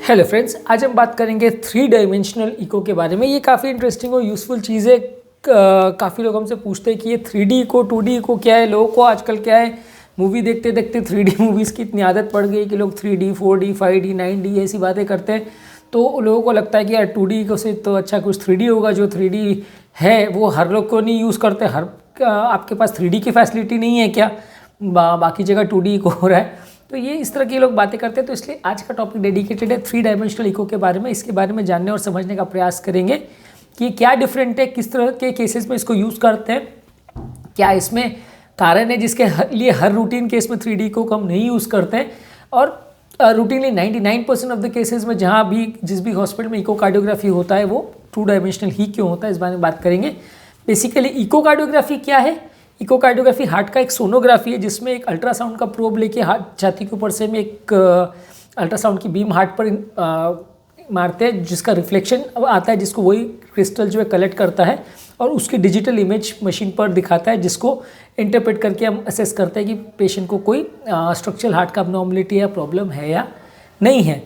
Hello friends, आज हम बात करेंगे थ्री डायमेंशनल इको के बारे में। ये काफ़ी इंटरेस्टिंग और यूज़फुल चीज़ है। काफ़ी लोग हमसे पूछते हैं कि ये 3D इको 2D इको क्या है। लोगों को आजकल क्या है, मूवी देखते देखते 3D मूवीज़ की इतनी आदत पड़ गई कि लोग 3D 4D 5D 9D ऐसी बातें करते हैं। तो लोगों को लगता है कि यार 2D इको से तो अच्छा कुछ 3D होगा। जो 3D है वो हर लोग को नहीं यूज़ करते। आपके पास 3D की फैसिलिटी नहीं है क्या? बाकी जगह 2D इको हो रहा है। तो ये इस तरह की लोग बातें करते हैं। तो इसलिए आज का टॉपिक डेडिकेटेड है थ्री डायमेंशनल इको के बारे में। इसके बारे में जानने और समझने का प्रयास करेंगे कि क्या डिफरेंट है, किस तरह के केसेस में इसको यूज़ करते हैं, क्या इसमें कारण है जिसके लिए हर रूटीन केस में 3D इको को हम नहीं यूज़ करते हैं, और रूटीनली 99% ऑफ द केसेस में जहाँ भी जिस भी हॉस्पिटल में इकोकार्डियोग्राफी होता है वो 2 डायमेंशनल ही क्यों होता है, इस बारे में बात करेंगे। बेसिकली इकोकार्डियोग्राफी क्या है? इकोकार्डियोग्राफी हार्ट का एक सोनोग्राफी है जिसमें एक अल्ट्रासाउंड का प्रोब लेके हार्ट छाती के ऊपर से में एक अल्ट्रासाउंड की बीम हार्ट पर मारते हैं, जिसका रिफ्लेक्शन आता है, जिसको वही क्रिस्टल जो है कलेक्ट करता है और उसकी डिजिटल इमेज मशीन पर दिखाता है, जिसको इंटरप्रेट करके हम असेस करते हैं कि पेशेंट को कोई स्ट्रक्चरल हार्ट का अबनॉर्मलिटी या प्रॉब्लम है या नहीं है।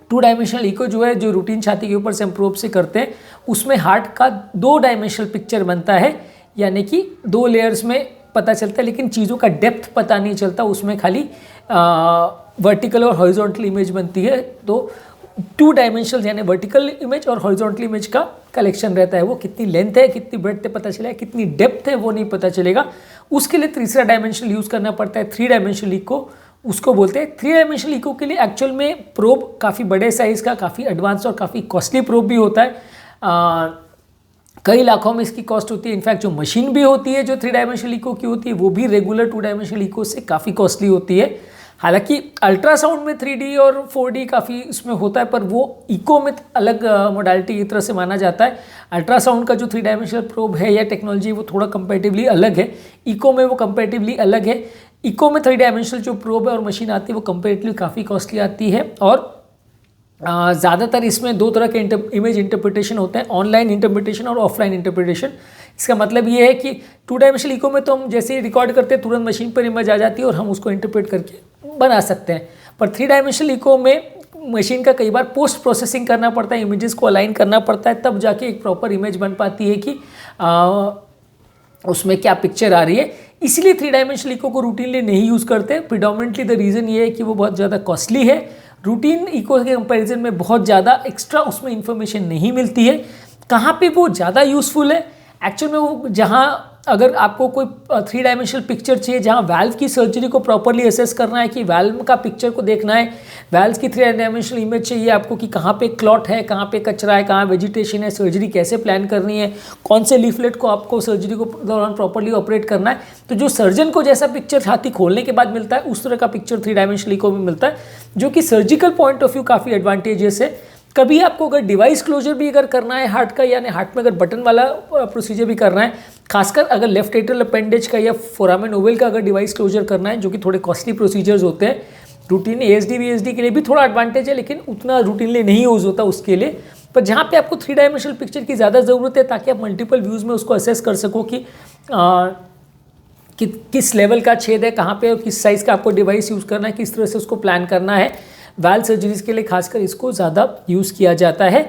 2 डायमेंशनल इको जो है, जो रूटीन छाती के ऊपर से हम प्रोब से करते हैं, उसमें हार्ट का 2 डायमेंशनल पिक्चर बनता है, यानी कि 2 लेयर्स में पता चलता है, लेकिन चीज़ों का डेप्थ पता नहीं चलता। उसमें खाली वर्टिकल और हॉरिजॉन्टल इमेज बनती है। तो 2 डायमेंशनल यानी वर्टिकल इमेज और हॉरिजॉन्टल इमेज का कलेक्शन रहता है। वो कितनी लेंथ है, कितनी ब्रेड्थ है पता चलेगा, कितनी डेप्थ है वो नहीं पता चलेगा। उसके लिए तीसरा डायमेंशनल यूज़ करना पड़ता है, 3 डायमेंशनल इको उसको बोलते हैं। 3 डायमेंशनल इको के लिए एक्चुअल में प्रोब काफ़ी बड़े साइज़ का, काफ़ी एडवांस और काफ़ी कॉस्टली प्रोब भी होता है। कई लाखों में इसकी कॉस्ट होती है। इनफैक्ट जो मशीन भी होती है जो 3 डायमेंशनल इको की होती है वो भी रेगुलर 2 डायमेंशनल इको से काफ़ी कॉस्टली होती है। हालांकि अल्ट्रासाउंड में 3D और 4D काफ़ी इसमें होता है, पर वो इको में अलग मोडालिटी की तरह से माना जाता है। अल्ट्रासाउंड का जो 3 डायमेंशनल प्रोब है या टेक्नोलॉजी वो थोड़ा कंपैरेटिवली अलग है, इको में वो कंपैरेटिवली अलग है। इको में 3 डायमेंशनल जो प्रोब है और मशीन आती है वो कंपैरेटिवली काफ़ी कॉस्टली आती है, और ज़्यादातर इसमें 2 तरह के इमेज इंटरप्रिटेशन होते हैं, ऑनलाइन इंटरप्रिटेशन और ऑफलाइन इंटरप्रिटेशन। इसका मतलब ये है कि 2 डायमेंशनल इको में तो हम जैसे ही रिकॉर्ड करते हैं तुरंत मशीन पर इमेज आ जाती है और हम उसको इंटरप्रेट करके बना सकते हैं। पर 3 डायमेंशनल इको में मशीन का कई बार पोस्ट प्रोसेसिंग करना पड़ता है, इमेजेस को अलाइन करना पड़ता है, तब जाके एक प्रॉपर इमेज बन पाती है कि उसमें क्या पिक्चर आ रही है। इसलिए 3 डायमेंशनल इको को रूटीनली नहीं यूज़ करते। प्रिडोमिनेंटली द रीज़न ये है कि वो बहुत ज़्यादा कॉस्टली है। रूटीन इको के कंपैरिजन में बहुत ज़्यादा एक्स्ट्रा उसमें इंफॉर्मेशन नहीं मिलती है। कहाँ पे वो ज़्यादा यूज़फुल है एक्चुअल में, वो जहाँ अगर आपको कोई 3 डायमेंशनल पिक्चर चाहिए, जहाँ वाल्व की सर्जरी को प्रॉपरली असेस करना है कि वाल्व का पिक्चर को देखना है, वाल्व की 3 डायमेंशनल इमेज चाहिए आपको कि कहाँ पे क्लॉट है, कहाँ पे कचरा है, कहाँ वेजिटेशन है, सर्जरी कैसे प्लान करनी है, कौन से लीफलेट को आपको सर्जरी को दौरान प्रॉपरली ऑपरेट करना है। तो जो सर्जन को जैसा पिक्चर छाती खोलने के बाद मिलता है उस तरह का पिक्चर 3 डायमेंशनल इको में मिलता है, जो कि सर्जिकल पॉइंट ऑफ व्यू काफ़ी एडवांटेजेस है। कभी आपको अगर डिवाइस क्लोजर भी अगर करना है हार्ट का, यानी हार्ट में अगर बटन वाला प्रोसीजर भी करना है, खासकर अगर लेफ्ट एट्रियल अपेंडेज का या फोरामेन ओवल का अगर डिवाइस क्लोजर करना है, जो कि थोड़े कॉस्टली प्रोसीजर्स होते हैं। रूटीन ASD VSD के लिए भी थोड़ा एडवांटेज है, लेकिन उतना रूटीनली नहीं यूज़ होता उसके लिए। पर जहाँ पे आपको 3 डायमेंशनल पिक्चर की ज़्यादा ज़रूरत है ताकि आप मल्टीपल व्यूज़ में उसको असेस कर सको कि किस लेवल का छेद है, कहाँ पे और किस साइज़ का आपको डिवाइस यूज़ करना है, किस तरह से उसको प्लान करना है। वाल्व सर्जरीज के लिए खासकर इसको ज़्यादा यूज़ किया जाता है।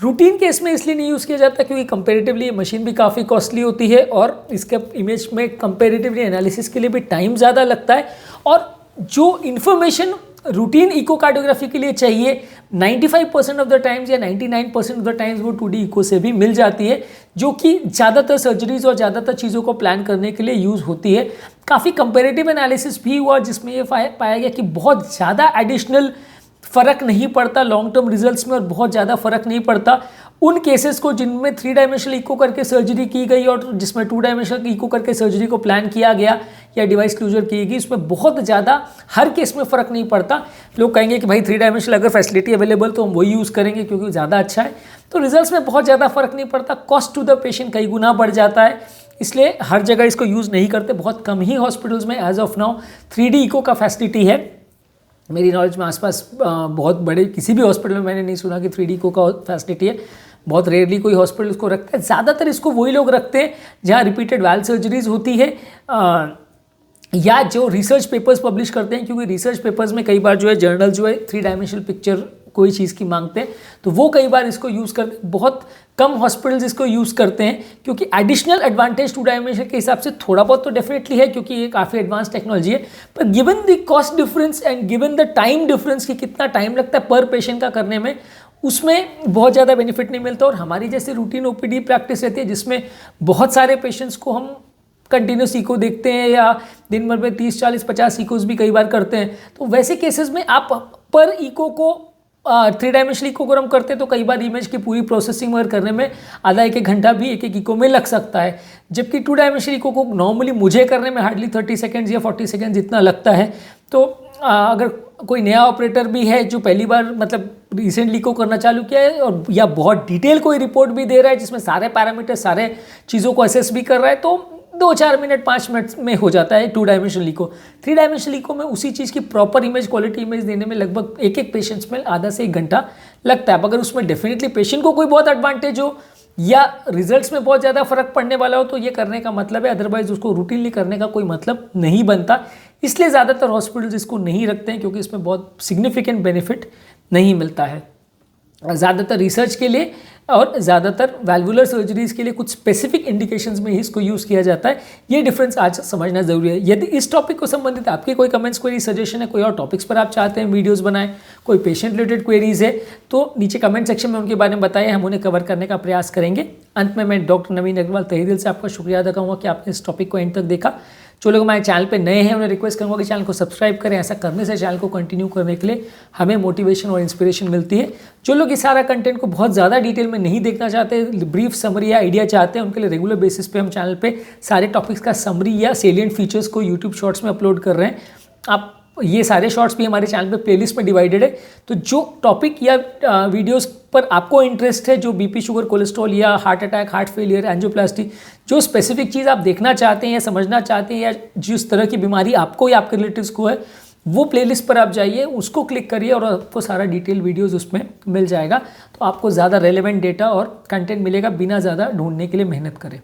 रूटीन केस में इसलिए नहीं यूज़ किया जाता क्योंकि कंपैरेटिवली मशीन भी काफ़ी कॉस्टली होती है और इसके इमेज में कंपैरेटिवली एनालिसिस के लिए भी टाइम ज़्यादा लगता है, और जो इन्फॉर्मेशन रूटीन इकोकार्डियोग्राफी के लिए चाहिए 95% ऑफ द टाइम्स या 99% ऑफ द टाइम्स वो 2D इको से भी मिल जाती है, जो कि ज़्यादातर सर्जरीज और ज़्यादातर चीज़ों को प्लान करने के लिए यूज़ होती है। काफ़ी कंपैरेटिव एनालिसिस भी हुआ जिसमें ये पाया गया कि बहुत ज़्यादा एडिशनल फ़र्क नहीं पड़ता लॉन्ग टर्म रिजल्ट्स में, और बहुत ज़्यादा फ़र्क नहीं पड़ता उन केसेस को जिनमें 3 डायमेंशनल इको करके सर्जरी की गई और जिसमें 2 डायमेंशनल इको करके सर्जरी को प्लान किया गया या डिवाइस क्लोजर की गई। उसमें बहुत ज़्यादा हर केस में फ़र्क नहीं पड़ता। लोग कहेंगे कि भाई 3 डायमेंशनल अगर फैसिलिटी अवेलेबल तो हम वही यूज़ करेंगे क्योंकि ज़्यादा अच्छा है। तो रिजल्ट्स में बहुत ज़्यादा फ़र्क नहीं पड़ता, कॉस्ट टू द पेशेंट कई गुना बढ़ जाता है, इसलिए हर जगह इसको यूज़ नहीं करते। बहुत कम ही हॉस्पिटल्स में as of now 3D echo का फैसिलिटी है। मेरी नॉलेज में आसपास बहुत बड़े किसी भी हॉस्पिटल में मैंने नहीं सुना कि 3D इको का फैसिलिटी है। बहुत रेयरली कोई हॉस्पिटल इसको रखता है। ज़्यादातर इसको वही लोग रखते हैं जहाँ रिपीटेड वाल्व सर्जरीज होती है, या जो रिसर्च पेपर्स पब्लिश करते हैं, क्योंकि रिसर्च पेपर्स में कई बार जो है जर्नल जो है 3 डायमेंशनल पिक्चर कोई चीज़ की मांगते हैं, तो वो कई बार इसको यूज़ करते हैं। बहुत कम हॉस्पिटल्स इसको यूज़ करते हैं क्योंकि एडिशनल एडवांटेज टू डायमेंशन के हिसाब से थोड़ा बहुत तो डेफिनेटली है क्योंकि ये काफ़ी एडवांस टेक्नोलॉजी है, पर given the cost difference and given the time difference कि कितना टाइम लगता है पर पेशेंट का करने में, उसमें बहुत ज़्यादा बेनिफिट नहीं मिलता। और हमारी जैसे रूटीन ओपीडी प्रैक्टिस रहती है जिसमें बहुत सारे पेशेंट्स को हम कंटिन्यूस इको देखते हैं या दिन भर में 30, 40, 50 इकोज भी कई बार करते हैं, तो वैसे केसेस में आप पर इको को 3 डायमेंशनल इको अगर हम करते हैं तो कई बार इमेज की पूरी प्रोसेसिंग वगैरह करने में आधा एक घंटा भी एक इको में लग सकता है, जबकि 2 डायमेंशनल इको को नॉर्मली मुझे करने में हार्डली 30 सेकेंड्स या 40 सेकेंड्स जितना लगता है। तो अगर कोई नया ऑपरेटर भी है जो पहली बार मतलब रिसेंटली को करना चालू किया है और या बहुत डिटेल कोई रिपोर्ट भी दे रहा है जिसमें सारे पैरामीटर सारे चीज़ों को असेस भी कर रहा है, तो 2-4 मिनट 5 मिनट में हो जाता है 2 डायमेंशनल इको। 3 डायमेंशनल इको में उसी चीज़ की प्रॉपर इमेज क्वालिटी इमेज देने में लगभग एक पेशेंट्स में आधा से 1 घंटा लगता है। अब अगर उसमें डेफिनेटली पेशेंट को कोई बहुत एडवांटेज हो या रिजल्ट्स में बहुत ज़्यादा फर्क पड़ने वाला हो तो ये करने का मतलब है, अदरवाइज उसको रूटीनली करने का कोई मतलब नहीं बनता। इसलिए ज़्यादातर हॉस्पिटल्स इसको नहीं रखते हैं क्योंकि इसमें बहुत सिग्निफिकेंट बेनिफिट नहीं मिलता है। ज़्यादातर रिसर्च के लिए और ज़्यादातर वैल्वुलर सर्जरीज़ के लिए कुछ स्पेसिफिक इंडिकेशंस में ही इसको यूज़ किया जाता है। ये डिफरेंस आज समझना ज़रूरी है। यदि इस टॉपिक को संबंधित आपके कोई कमेंट्स, कोई सजेशन है, कोई और टॉपिक्स पर आप चाहते हैं वीडियोस बनाएं, कोई पेशेंट रिलेटेड क्वेरीज है तो नीचे कमेंट सेक्शन में उनके बारे में बताएं, हम उन्हें कवर करने का प्रयास करेंगे। अंत में मैं डॉक्टर नवीन अग्रवाल तहे दिल से आपका शुक्रिया अदा करूँगा कि आपने इस टॉपिक को एंड तक देखा। जो लोग हमारे चैनल पे नए हैं उन्हें रिक्वेस्ट करूँगा कि चैनल को सब्सक्राइब करें। ऐसा करने से चैनल को कंटिन्यू करने के लिए हमें मोटिवेशन और इंस्पिरेशन मिलती है। जो लोग इस सारा कंटेंट को बहुत ज़्यादा डिटेल में नहीं देखना चाहते, ब्रीफ समरी या आइडिया चाहते हैं, उनके लिए रेगुलर बेसिस पे हम चैनल पे सारे टॉपिक्स का समरी या सेलिएंट फीचर्स को यूट्यूब शॉर्ट्स में अपलोड कर रहे हैं। आप ये सारे शॉर्ट्स भी हमारे चैनल पे प्लेलिस्ट में डिवाइडेड है, तो जो टॉपिक या वीडियोस पर आपको इंटरेस्ट है, जो बीपी, शुगर, कोलेस्ट्रॉल या heart attack, heart failure, angioplasty, जो स्पेसिफिक चीज़ आप देखना चाहते हैं या समझना चाहते हैं या जिस तरह की बीमारी आपको या आपके रिलेटिव्स को है, वो प्लेलिस्ट पर आप जाइए, उसको क्लिक करिए और आपको सारा डिटेल वीडियोस उसमें मिल जाएगा। तो आपको ज़्यादा रेलेवेंट डेटा और कंटेंट मिलेगा बिना ज़्यादा ढूंढने के लिए मेहनत करें।